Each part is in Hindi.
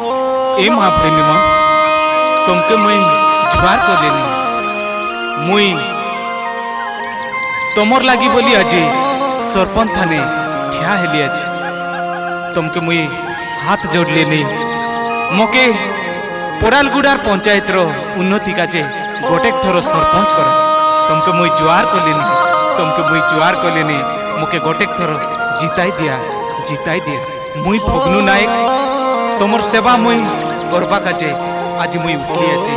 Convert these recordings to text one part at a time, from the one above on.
ए महाप्रेमी माँ तुमके मुई जुआर कलेनी मुई तुमर लागी बोली आज सरपंच थाने ठिया हेली आज तुमके मुई हाथ जोड़ लेनी मोके पोरालगुड़ार पंचायत रो उन्नति काजे गोटे थर सरपंच कर तुमके मुई जुआर कलेनी मोके गोटे थर जिताई दिया मुई भगनू नायक तुमर सेवा मुई करबा काजे आज मुई उठली आज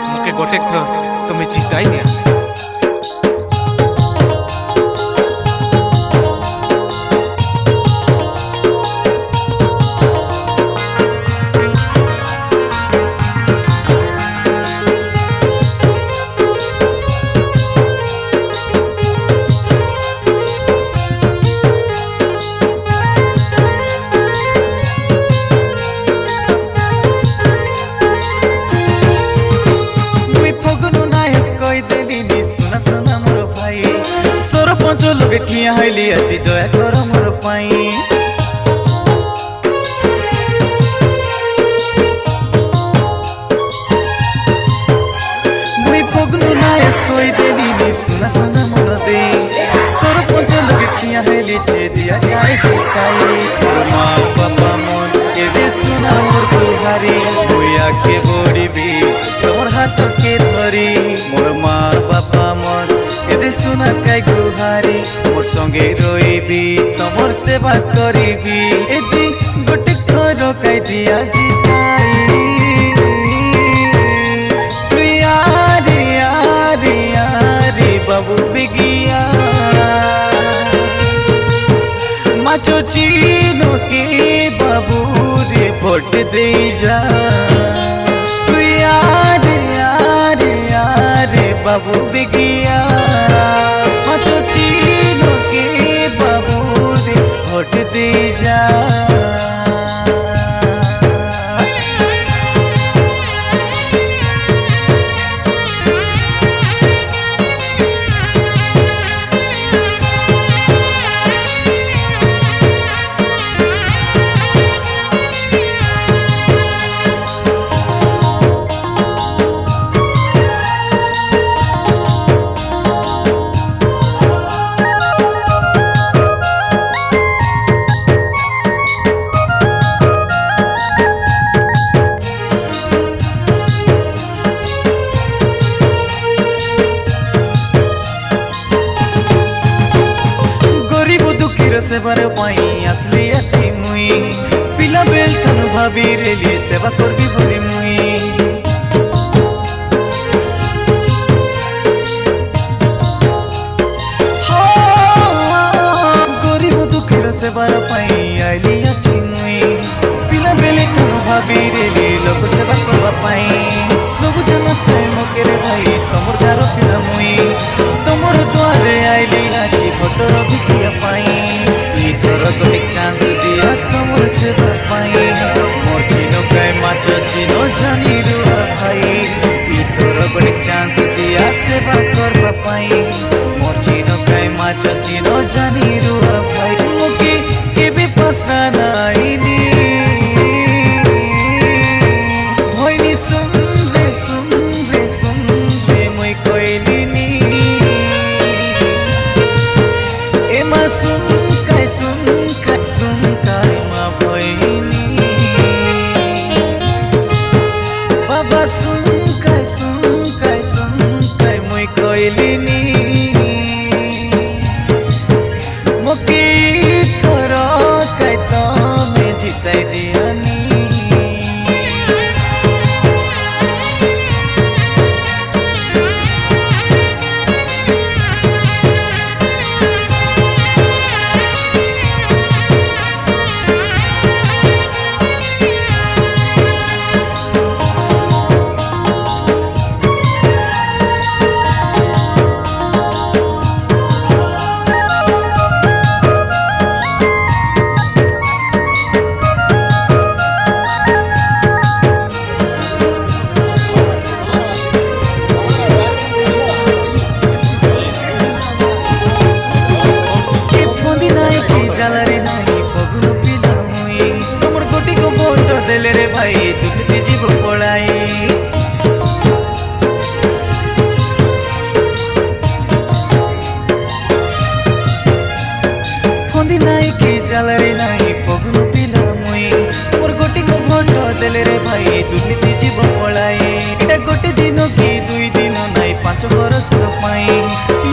मोके गोटे थर तुम्हें जिताई दिया। सरपंच लोग ठिया हईली आज दया कर मोर पाई मुई फगनू नायक कोई देली सुना सुना मोर दे सरपंच लोग ठिया हईली जे दिया गाय जिताई तोर माँ बापा मन के दे सुना मोर गुहारी मुई आगे बढ़ी तोर हाथ के धरी मोर माँ बापा मन एदे सुना काई गुहारी मोर संगे रोईबी तमर सेवा करीबी एदे गोटे थर काई दिया जिताई तू यारे यारे यारे बाबू बिगिया माचो चीनो के बाबू रे भोट दे जा तू यारे यारे यारे बाबू बिगिया चीनो के बाबू रे भोट दे जा। सेवार पाई आसली अच्छी मुई पिला बेल थनु भाभी रेली सेवा करबी बोली मुई गरीब दुखीर सेवार पाई आइली अच्छी मुई पिला बेल थनु भाभी रेली लोक सेवा करबा पाई सब जनस खाए मोके रे भाई तमर गारो पिला मुई तमर द्वारे आइली आजी फोटो भिकिया पाई गोटे चांस दिया तमर सेवा पाई मोर चिनो काई माच चिनो जानी रुआ भाई तोर गोटे चांस दिया सेवा करबा पाई मोर चिनो काई माच चिनो जानी रुआ भाई मोके के ভাই দুঃখতে জীব পড়াই ফন্দি নাই কি জালারে নাই পগলু পিলা মুই তোর গোটি কো ভোট দেলে রে ভাই দুর্নীতি জীব পড়াই এটা গোটে দিন কি দুই দিন নাই 5 বরস পাই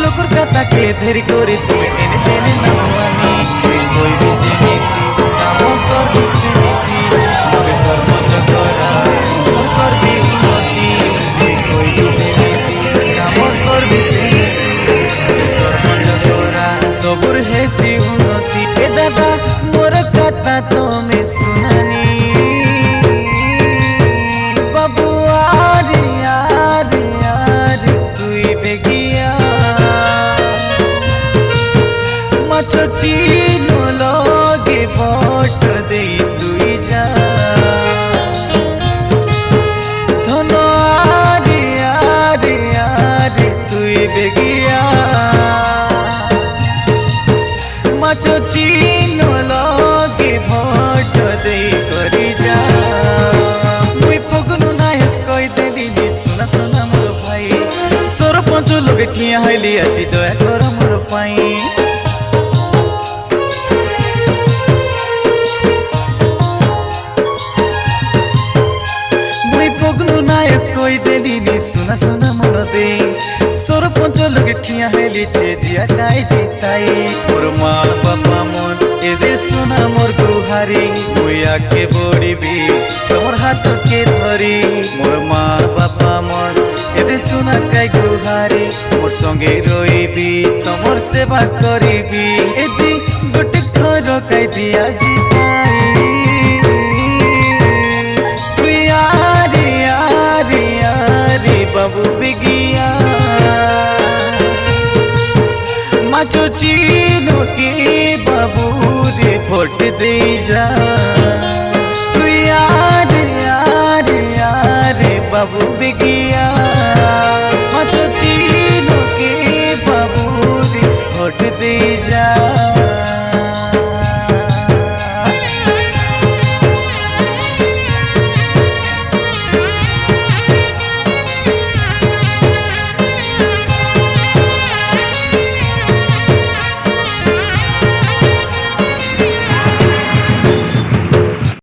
লোকর কথা কে ধেরি করে তুই এনে তেনে না মানি কই বিজে নীতি কাম করবি সেমিতি তোকে সর্বোচ্চ করা তোর করবি উন্নতি কই বিজে নীতি কাম করবি সেমিতি তোকে সর্বোচ্চ করা সবুর হেসি উন্নতি এ দাদা মোর কথা তুমি শুনানি বাবু আরে আরে আরে তুই বেগিয়া মাছ চিনো লগে ভোট দেই তুই যা ধন আরে আরে আরে তুই বেগিয়া মাছ চিনো লগে ভোট দেই করি যা মুই ফগনু নায়ক কই দেলি সোনা সোনা মোর ভাই সরপঞ্চ লগে ঠিয়া হইলি আছি দয়া কর মোর পাই মুই ফগনু নায়ক কই দেলি সোনা সোনা মোর দে সরপঞ্চ লগে ঠিয়া হইলি যে দিয়া কাই জিতাই মোর মা বাবা মন এদে সোনা মোর গুহারি মুই আগে বড়িবি তোমার হাতকে ধরি মোর মা বাবা মন এদে সোনা কাই গুহারি মোর সঙ্গে রইবি তোমার সেবা করিবি এদি গোটে থর কাই দিয়া জিতাই তুই আরে আরে আরে বাবু বিগিয়া মাছো চিনো কে বাবু রে ভোট দে যা তুই আরে আরে আরে বাবু বিগিয়া